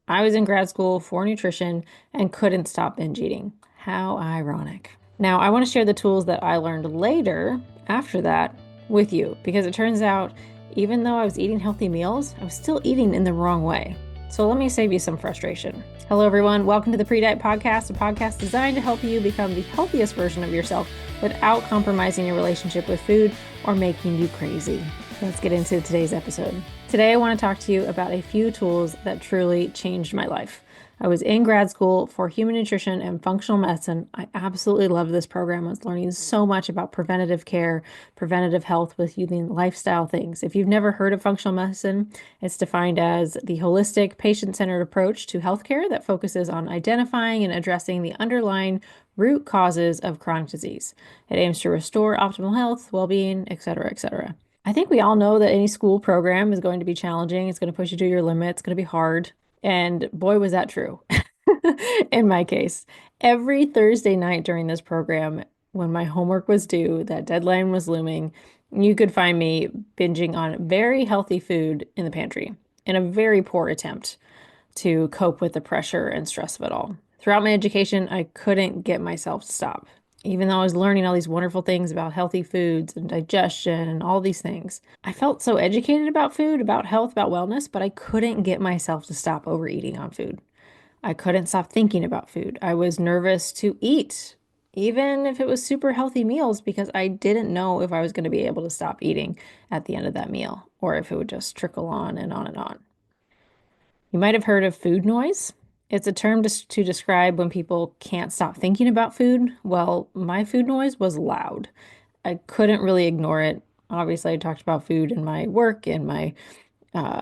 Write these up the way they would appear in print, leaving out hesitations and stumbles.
I was in grad school for nutrition and couldn't stop binge eating. How ironic. Now, I want to share the tools that I learned later after that with you because it turns out even though I was eating healthy meals, I was still eating in the wrong way. So let me save you some frustration. Hello, everyone. Welcome to the Pre-Diet Podcast, a podcast designed to help you become the healthiest version of yourself without compromising your relationship with food or making you crazy. Let's get into today's episode. Today, I want to talk to you about a few tools that truly changed my life. I was in grad school for human nutrition and functional medicine. I absolutely loved this program. I was learning so much about preventative care, preventative health with using lifestyle things. If you've never heard of functional medicine, it's defined as the holistic, patient-centered approach to healthcare that focuses on identifying and addressing the underlying root causes of chronic disease. It aims to restore optimal health, well-being, etc., etc. I think we all know that any school program is going to be challenging. It's going to push you to your limit. It's going to be hard. And boy, was that true in my case. Every Thursday night during this program, when my homework was due, that deadline was looming, you could find me binging on very healthy food in the pantry in a very poor attempt to cope with the pressure and stress of it all. Throughout my education, I couldn't get myself to stop. Even though I was learning all these wonderful things about healthy foods and digestion and all these things, I felt so educated about food, about health, about wellness, but I couldn't get myself to stop overeating on food. I couldn't stop thinking about food. I was nervous to eat, even if it was super healthy meals, because I didn't know if I was going to be able to stop eating at the end of that meal or if it would just trickle on and on and on. You might have heard of food noise. It's a term to describe when people can't stop thinking about food. Well, my food noise was loud. I couldn't really ignore it. Obviously, I talked about food in my work and my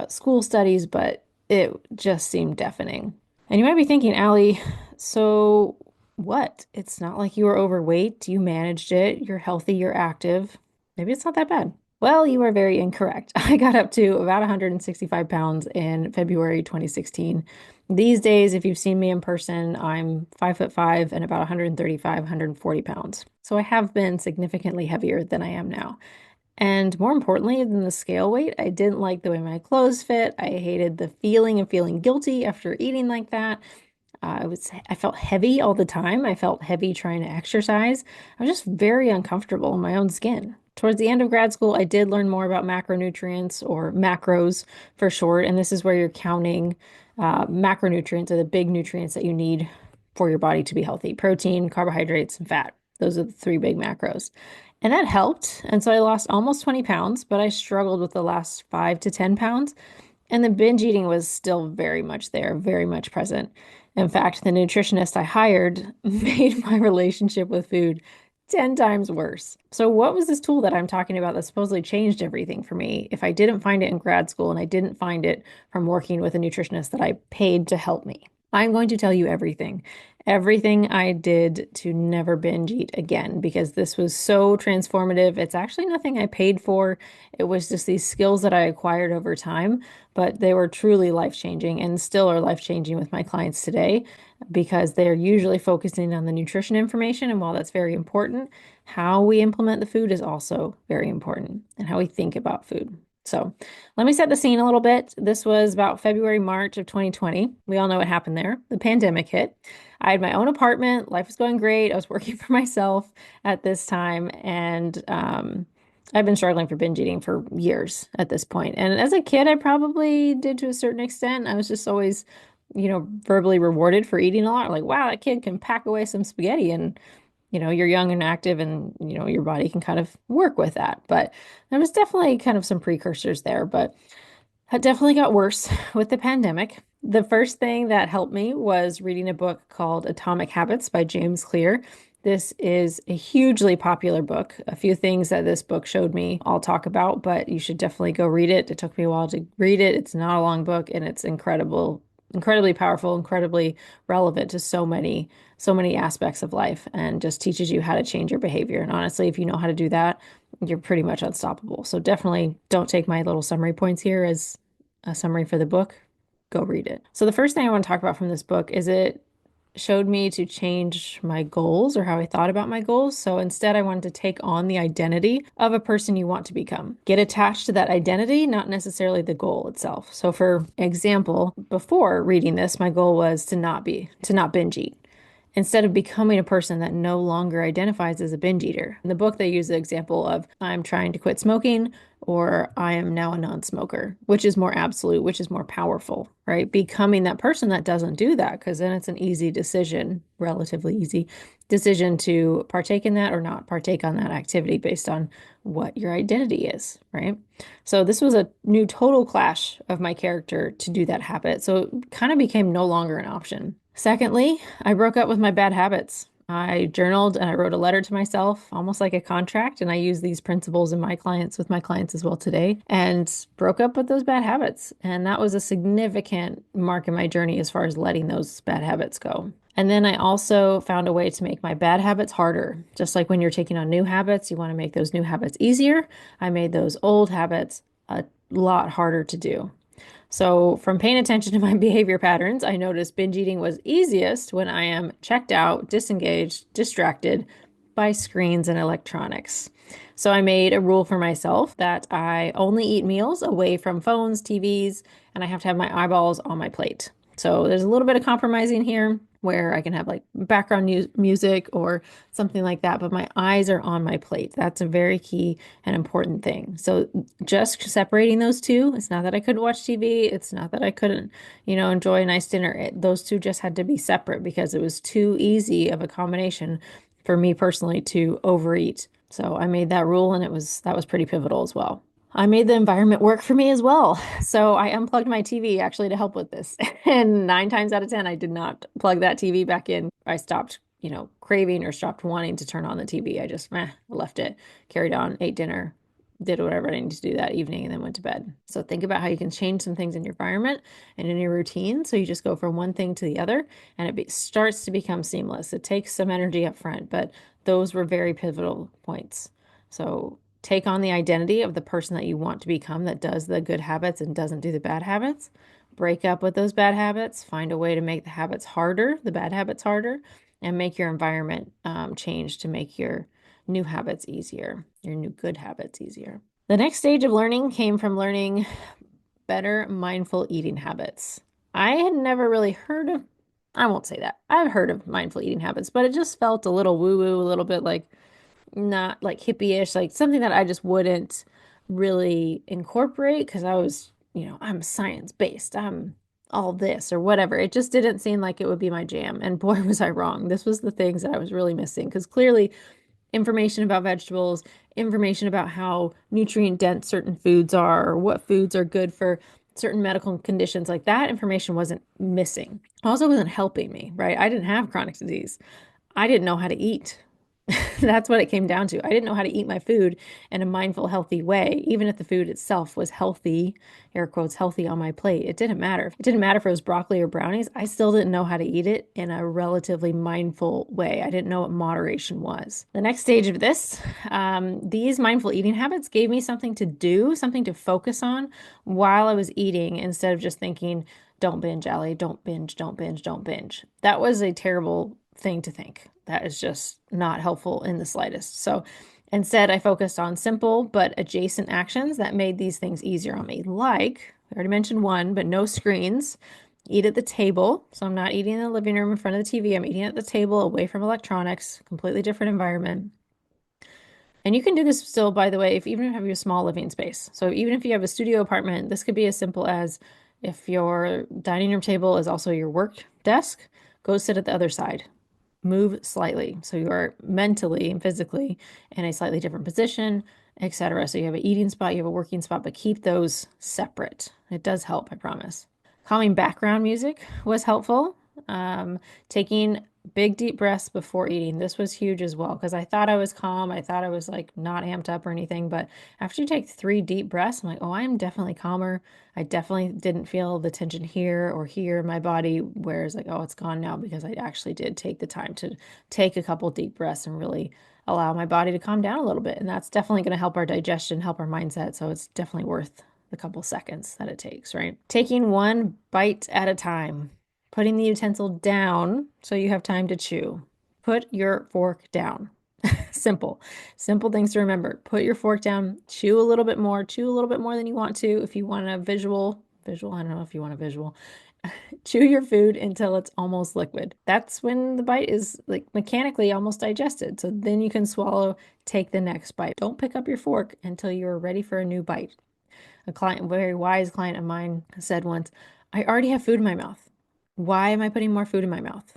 school studies, but it just seemed deafening. And you might be thinking, Allie, so what? It's not like you were overweight. You managed it. You're healthy. You're active. Maybe it's not that bad. Well, you are very incorrect. I got up to about 165 pounds in February 2016. These days, if you've seen me in person, I'm 5'5" and about 135, 140 pounds. So I have been significantly heavier than I am now. And more importantly than the scale weight, I didn't like the way my clothes fit. I hated the feeling of feeling guilty after eating like that. I felt heavy all the time. I felt heavy trying to exercise. I was just very uncomfortable in my own skin. Towards the end of grad school, I did learn more about macronutrients or macros for short. And this is where you're counting macronutrients are the big nutrients that you need for your body to be healthy: protein, carbohydrates, and fat. Those are the three big macros. And that helped. And so I lost almost 20 pounds, but I struggled with the last 5 to 10 pounds. And the binge eating was still very much there, very much present. In fact, the nutritionist I hired made my relationship with food 10 times worse. So, what was this tool that I'm talking about that supposedly changed everything for me if I didn't find it in grad school and I didn't find it from working with a nutritionist that I paid to help me? I'm going to tell you everything. Everything I did to never binge eat again because this was so transformative. It's actually nothing I paid for. It was just these skills that I acquired over time, but they were truly life-changing and still are life-changing with my clients today because they're usually focusing on the nutrition information. And while that's very important, how we implement the food is also very important and how we think about food. So let me set the scene a little bit. This was about February, March of 2020. We all know what happened there. The pandemic hit. I had my own apartment. Life was going great. I was working for myself at this time. And I've been struggling for binge eating for years at this point. And as a kid, I probably did to a certain extent. I was just always, verbally rewarded for eating a lot. Like, wow, that kid can pack away some spaghetti and you're young and active and, your body can kind of work with that. But there was definitely kind of some precursors there, but it definitely got worse with the pandemic. The first thing that helped me was reading a book called Atomic Habits by James Clear. This is a hugely popular book. A few things that this book showed me I'll talk about, but you should definitely go read it. It took me a while to read it. It's not a long book and it's incredible, incredibly powerful, incredibly relevant to so many aspects of life and just teaches you how to change your behavior. And honestly, if you know how to do that, you're pretty much unstoppable. So definitely don't take my little summary points here as a summary for the book. Go read it. So the first thing I want to talk about from this book is it showed me to change my goals or how I thought about my goals. So instead, I wanted to take on the identity of a person you want to become. Get attached to that identity, not necessarily the goal itself. So for example, before reading this, my goal was to not binge eat instead of becoming a person that no longer identifies as a binge eater. In the book, they use the example of I'm trying to quit smoking or I am now a non-smoker, which is more absolute, which is more powerful, right? Becoming that person that doesn't do that, because then it's an easy decision, relatively easy decision to partake in that or not partake on that activity based on what your identity is, right? So this was a new total clash of my character to do that habit. So it kind of became no longer an option. Secondly, I broke up with my bad habits. I journaled and I wrote a letter to myself, almost like a contract. And I use these principles in my clients with my clients as well today, and broke up with those bad habits. And that was a significant mark in my journey as far as letting those bad habits go. And then I also found a way to make my bad habits harder. Just like when you're taking on new habits, you want to make those new habits easier. I made those old habits a lot harder to do. So, from paying attention to my behavior patterns, I noticed binge eating was easiest when I am checked out, disengaged, distracted by screens and electronics. So, I made a rule for myself that I only eat meals away from phones, TVs, and I have to have my eyeballs on my plate. So, there's a little bit of compromising here where I can have like background music or something like that, but my eyes are on my plate. That's a very key and important thing. So just separating those two, it's not that I couldn't watch TV, it's not that I couldn't, enjoy a nice dinner. Those two just had to be separate because it was too easy of a combination for me personally to overeat. So I made that rule and that was pretty pivotal as well. I made the environment work for me as well. So I unplugged my TV actually to help with this. And 9 times out of 10, I did not plug that TV back in. I stopped, craving or stopped wanting to turn on the TV. I just left it, carried on, ate dinner, did whatever I needed to do that evening, and then went to bed. So think about how you can change some things in your environment and in your routine. So you just go from one thing to the other, and starts to become seamless. It takes some energy up front, but those were very pivotal points. So take on the identity of the person that you want to become that does the good habits and doesn't do the bad habits. Break up with those bad habits. Find a way to make the habits harder, the bad habits harder, and make your environment change to make your new habits easier, your new good habits easier. The next stage of learning came from learning better mindful eating habits. I had never really heard of, I won't say that. I've heard of mindful eating habits, but it just felt a little woo-woo, a little bit like not like hippie-ish, like something that I just wouldn't really incorporate because I was, I'm science-based. I'm all this or whatever. It just didn't seem like it would be my jam. And boy, was I wrong. This was the things that I was really missing because clearly information about vegetables, information about how nutrient dense certain foods are, or what foods are good for certain medical conditions, like that information wasn't missing. Also wasn't helping me, right? I didn't have chronic disease. I didn't know how to eat. That's what it came down to. I didn't know how to eat my food in a mindful, healthy way, even if the food itself was healthy, air quotes, healthy on my plate. It didn't matter. It didn't matter if it was broccoli or brownies. I still didn't know how to eat it in a relatively mindful way. I didn't know what moderation was. The next stage of this, these mindful eating habits gave me something to do, something to focus on while I was eating instead of just thinking, don't binge, Allie, don't binge, don't binge, don't binge. That was a terrible thing to think. That is just not helpful in the slightest. So instead, I focused on simple but adjacent actions that made these things easier on me. Like, I already mentioned one, but no screens. Eat at the table. So I'm not eating in the living room in front of the TV. I'm eating at the table away from electronics, completely different environment. And you can do this still, by the way, if even if you have a small living space. So even if you have a studio apartment, this could be as simple as if your dining room table is also your work desk, go sit at the other side. Move slightly. So you are mentally and physically in a slightly different position, etc. So you have an eating spot, you have a working spot, but keep those separate. It does help, I promise. Calming background music was helpful. Taking big deep breaths before eating. This was huge as well because I thought I was calm. I thought I was like not amped up or anything. But after you take 3 deep breaths, I'm like, oh, I'm definitely calmer. I definitely didn't feel the tension here or here in my body, whereas like, oh, it's gone now because I actually did take the time to take a couple deep breaths and really allow my body to calm down a little bit. And that's definitely going to help our digestion, help our mindset. So it's definitely worth the couple seconds that it takes, right? Taking one bite at a time. Putting the utensil down so you have time to chew. Put your fork down. Simple. Simple things to remember. Put your fork down, chew a little bit more, chew a little bit more than you want to. If you want a visual, I don't know if you want a visual. Chew your food until it's almost liquid. That's when the bite is like mechanically almost digested. So then you can swallow, take the next bite. Don't pick up your fork until you're ready for a new bite. A client, a very wise client of mine said once, I already have food in my mouth. Why am I putting more food in my mouth?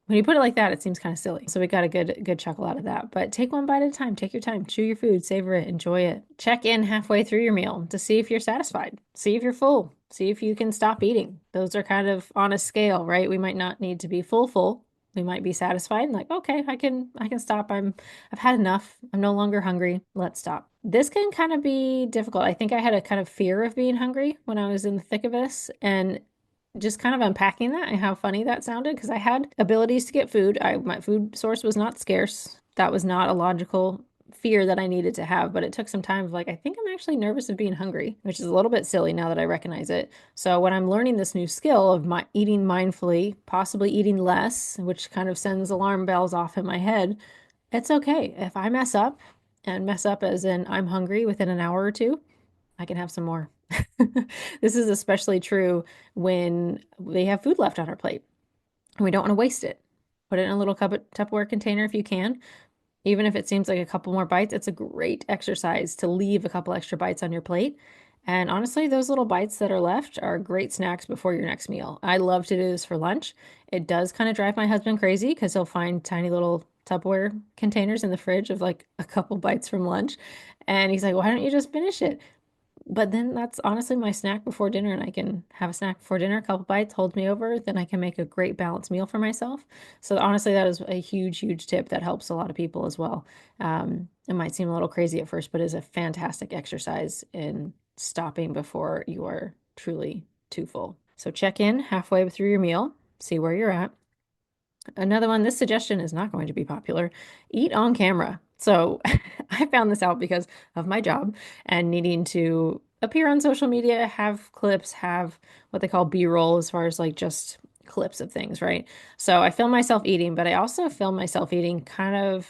When you put it like that, it seems kind of silly. So we got a good chuckle out of that. But take one bite at a time. Take your time. Chew your food. Savor it. Enjoy it. Check in halfway through your meal to see if you're satisfied. See if you're full. See if you can stop eating. Those are kind of on a scale, right? We might not need to be full. We might be satisfied and like, okay, I can stop. I've had enough. I'm no longer hungry. Let's stop. This can kind of be difficult. I think I had a kind of fear of being hungry when I was in the thick of this. And just kind of unpacking that and how funny that sounded because I had abilities to get food. My food source was not scarce. That was not a logical fear that I needed to have, but it took some time of like, I think I'm actually nervous of being hungry, which is a little bit silly now that I recognize it. So when I'm learning this new skill of my eating mindfully, possibly eating less, which kind of sends alarm bells off in my head, it's okay. If I mess up and mess up as in I'm hungry within an hour or two, I can have some more. This is especially true when we have food left on our plate and we don't want to waste it. Put it in a little Tupperware container if you can. Even if it seems like a couple more bites, it's a great exercise to leave a couple extra bites on your plate. And honestly, those little bites that are left are great snacks before your next meal. I love to do this for lunch. It does kind of drive my husband crazy because he'll find tiny little Tupperware containers in the fridge of like a couple bites from lunch. And he's like, why don't you just finish it? But then that's honestly my snack before dinner, and I can have a snack before dinner, a couple bites, holds me over, then I can make a great balanced meal for myself. So honestly, that is a huge tip that helps a lot of people as well. It might seem a little crazy at first, but is a fantastic exercise in stopping before you are truly too full. So check in halfway through your meal, see where you're at. Another one, this suggestion is not going to be popular. Eat on camera. So I found this out because of my job and needing to appear on social media, have clips, have what they call B-roll as far as like just clips of things, right? So I film myself eating, but I also film myself eating kind of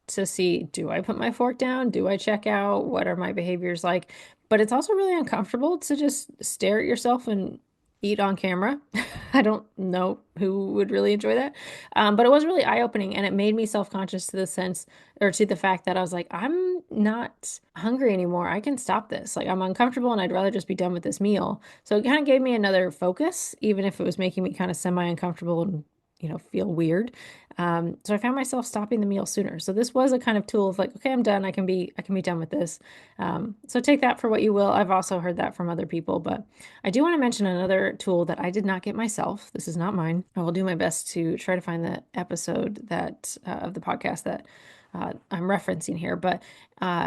to see, do I put my fork down? Do I check out? What are my behaviors like? But it's also really uncomfortable to just stare at yourself and eat on camera. I don't know who would really enjoy that. But it was really eye-opening and it made me self-conscious to the sense or to the fact that I was like, I'm not hungry anymore. I can stop this. Like I'm uncomfortable and I'd rather just be done with this meal. So it kind of gave me another focus, even if it was making me kind of semi-uncomfortable and feel weird. So I found myself stopping the meal sooner. So this was a kind of tool of like, okay, I'm done. I can be done with this. So take that for what you will. I've also heard that from other people, but I do want to mention another tool that I did not get myself. This is not mine. I will do my best to try to find the episode that of the podcast that I'm referencing here, but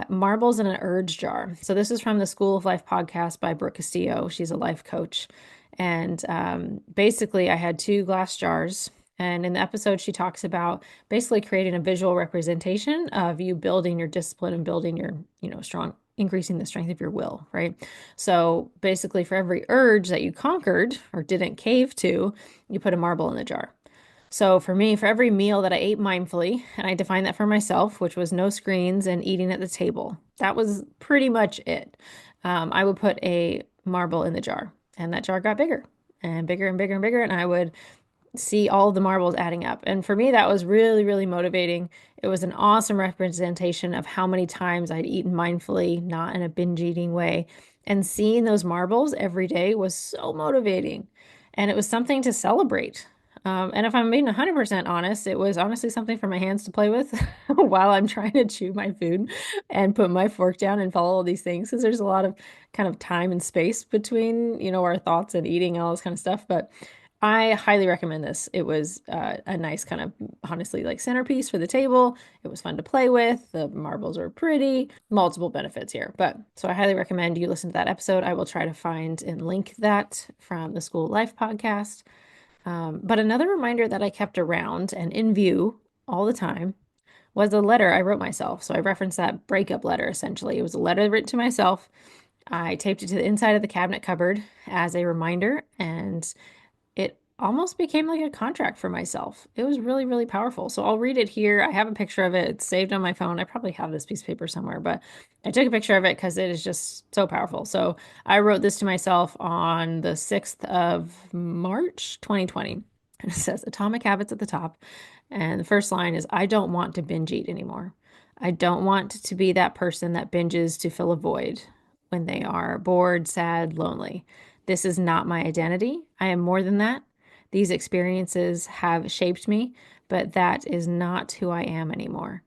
marbles in an urge jar. So this is from the School of Life podcast by Brooke Castillo. She's a life coach. And basically, I had two glass jars. And in the episode, she talks about basically creating a visual representation of you building your discipline and building your, strong, increasing the strength of your will, right? So basically, for every urge that you conquered or didn't cave to, you put a marble in the jar. So for me, for every meal that I ate mindfully, and I defined that for myself, which was no screens and eating at the table, that was pretty much it. I would put a marble in the jar, and that jar got bigger and bigger and bigger and bigger, and I would see all the marbles adding up. And for me, that was really motivating. It was an awesome representation of how many times I'd eaten mindfully, not in a binge eating way. And seeing those marbles every day was so motivating. And it was something to celebrate. And if I'm being 100% honest, it was honestly something for my hands to play with while I'm trying to chew my food and put my fork down and follow all these things. Because there's a lot of kind of time and space between, our thoughts and eating and all this kind of stuff. But I highly recommend this. It was a nice kind of, honestly, like centerpiece for the table. It was fun to play with. The marbles are pretty. Multiple benefits here. But so I highly recommend you listen to that episode. I will try to find and link that from the School of Life podcast. But another reminder that I kept around and in view all the time was a letter I wrote myself. So I referenced that breakup letter essentially. It was a letter written to myself. I taped it to the inside of the cabinet cupboard as a reminder, and it almost became like a contract for myself. It was really, really powerful. So I'll read it here. I have a picture of it. It's saved on my phone. I probably have this piece of paper somewhere, but I took a picture of it because it is just so powerful. So I wrote this to myself on the 6th of March, 2020. And it says Atomic Habits at the top. And the first line is, I don't want to binge eat anymore. I don't want to be that person that binges to fill a void when they are bored, sad, lonely. This is not my identity. I am more than that. These experiences have shaped me, but that is not who I am anymore.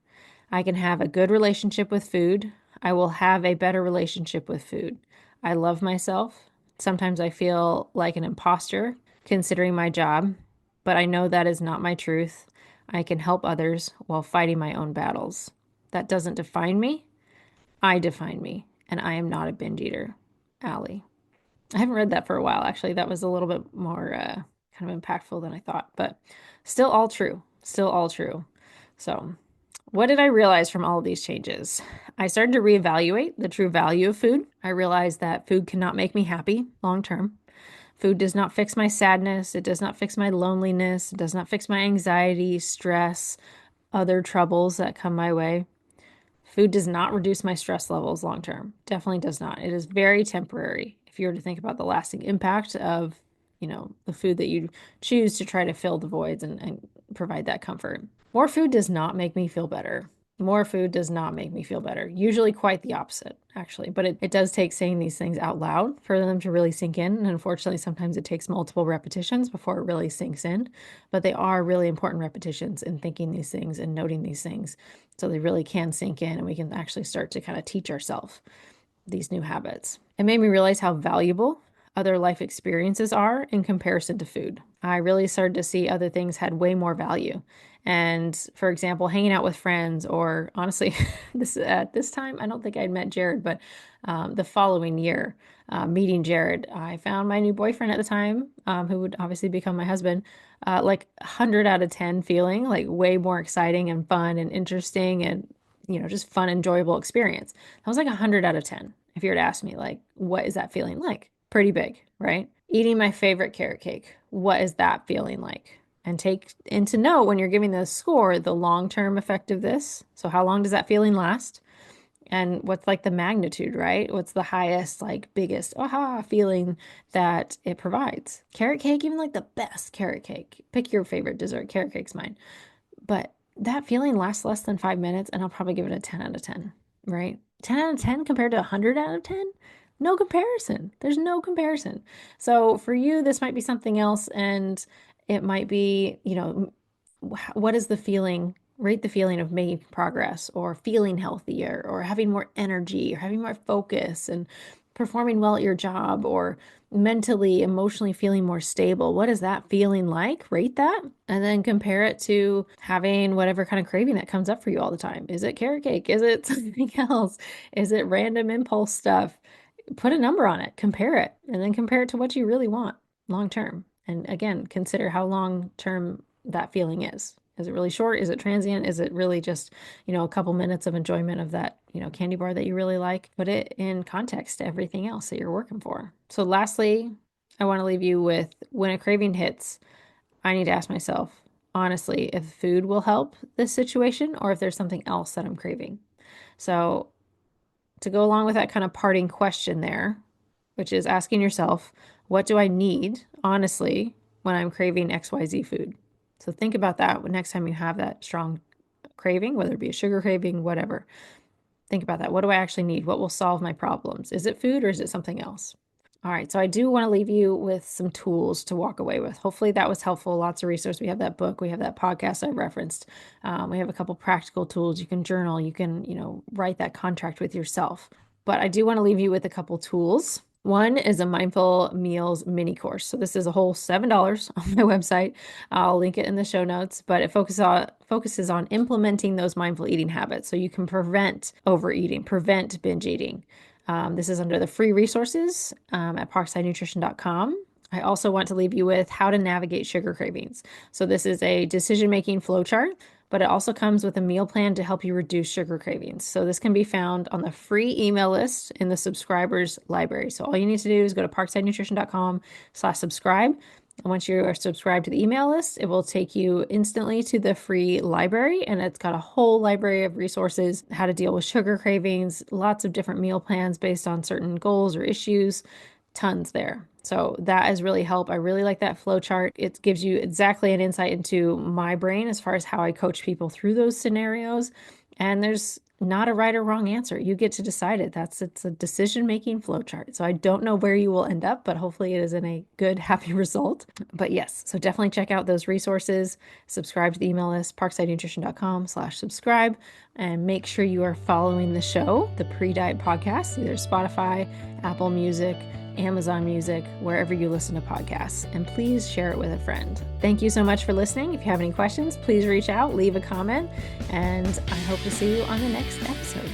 I can have a good relationship with food. I will have a better relationship with food. I love myself. Sometimes I feel like an imposter considering my job, but I know that is not my truth. I can help others while fighting my own battles. That doesn't define me. I define me, and I am not a binge eater. Allie. I haven't read that for a while, actually. That was a little bit more kind of impactful than I thought, but still all true. Still all true. So, what did I realize from all of these changes? I started to reevaluate the true value of food. I realized that food cannot make me happy long term. Food does not fix my sadness. It does not fix my loneliness. It does not fix my anxiety, stress, other troubles that come my way. Food does not reduce my stress levels long term. Definitely does not. It is very temporary. If you were to think about the lasting impact of, the food that you choose to try to fill the voids and provide that comfort. More food does not make me feel better. More food does not make me feel better. Usually quite the opposite, actually. But it does take saying these things out loud for them to really sink in. And unfortunately, sometimes it takes multiple repetitions before it really sinks in. But they are really important repetitions in thinking these things and noting these things. So they really can sink in and we can actually start to kind of teach ourselves these new habits. It made me realize how valuable other life experiences are in comparison to food. I really started to see other things had way more value. And for example, hanging out with friends, or honestly, this at this time, I don't think I'd met Jared, but the following year, meeting Jared, I found my new boyfriend at the time, who would obviously become my husband, like 100 out of 10 feeling, like way more exciting and fun and interesting and, just fun, enjoyable experience. That was like 100 out of 10. If you were to ask me, like, what is that feeling like? Pretty big, right? Eating my favorite carrot cake. What is that feeling like? And take into note when you're giving the score, the long-term effect of this. So how long does that feeling last? And what's like the magnitude, right? What's the highest, like biggest aha feeling that it provides? Carrot cake, even like the best carrot cake. Pick your favorite dessert. Carrot cake's mine. But that feeling lasts less than 5 minutes, and I'll probably give it a 10 out of 10, right? 10 out of 10 compared to 100 out of 10? No comparison. There's no comparison. So for you, this might be something else, and it might be, what is the feeling? Rate the feeling of making progress or feeling healthier or having more energy or having more focus and performing well at your job or mentally, emotionally feeling more stable. What is that feeling like? Rate that and then compare it to having whatever kind of craving that comes up for you all the time. Is it carrot cake? Is it something else? Is it random impulse stuff? Put a number on it, compare it, and then compare it to what you really want long term. And again, consider how long term that feeling is. Is it really short? Is it transient? Is it really just, a couple minutes of enjoyment of that, candy bar that you really like? Put it in context to everything else that you're working for. So lastly, I want to leave you with when a craving hits, I need to ask myself, honestly, if food will help this situation or if there's something else that I'm craving. So to go along with that kind of parting question there, which is asking yourself, what do I need, honestly, when I'm craving XYZ food? So think about that next time you have that strong craving, whether it be a sugar craving, whatever. Think about that. What do I actually need? What will solve my problems? Is it food or is it something else? All right, so I do want to leave you with some tools to walk away with. Hopefully that was helpful. Lots of resources. We have that book. We have that podcast I referenced. We have a couple practical tools. You can journal. You can, write that contract with yourself. But I do want to leave you with a couple tools. One is a mindful meals mini course. So this is a whole $7 on my website. I'll link it in the show notes, but it focuses on implementing those mindful eating habits so you can prevent overeating, prevent binge eating. This is under the free resources at parksidenutrition.com. I also want to leave you with how to navigate sugar cravings. So this is a decision-making flowchart, but it also comes with a meal plan to help you reduce sugar cravings. So this can be found on the free email list in the subscribers library. So all you need to do is go to parksidenutrition.com/subscribe Once you are subscribed to the email list, it will take you instantly to the free library, and it's got a whole library of resources, how to deal with sugar cravings, lots of different meal plans based on certain goals or issues, tons there. So that has really helped. I really like that flow chart. It gives you exactly an insight into my brain as far as how I coach people through those scenarios. And there's not a right or wrong answer. You get to decide it. It's a decision-making flow chart. So I don't know where you will end up, but hopefully it is in a good, happy result. But yes, so definitely check out those resources. Subscribe to the email list, parksidenutrition.com/subscribe, and make sure you are following the show, the Pre-Diet Podcast, either Spotify, Apple Music, Amazon Music, wherever you listen to podcasts. And please share it with a friend. Thank you so much for listening. If you have any questions, please reach out, leave a comment, and I hope to see you on the next episode.